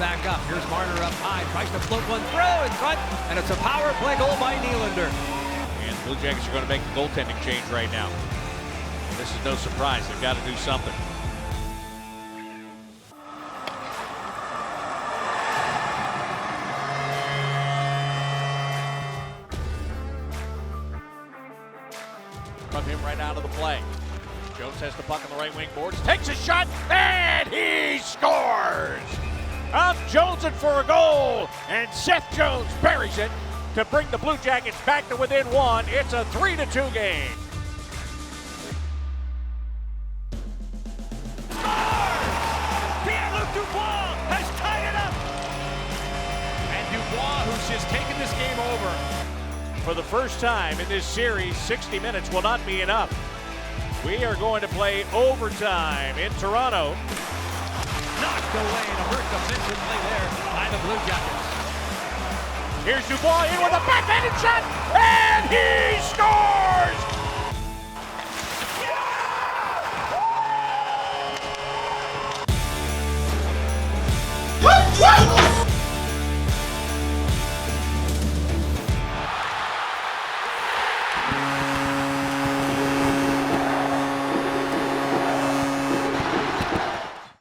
back up. Here's Marner up high, tries to float one through in front, and it's a power play goal by Nylander. And the Blue Jackets are going to make the goaltending change right now. This is no surprise. They've got to do something. From him right out of the play. Jones has the puck on the right wing boards, takes a shot, and he scores! Up Jones in for a goal, and Seth Jones buries it to bring the Blue Jackets back to within one. It's a 3-2 game. Pierre-Luc Dubois has tied it up! And Dubois, who's just taken this game over. For the first time in this series, 60 minutes will not be enough. We are going to play overtime in Toronto. Knocked away and a hurt defensive play there by the Blue Jackets. Here's Dubois in with a backhanded shot, and he scores!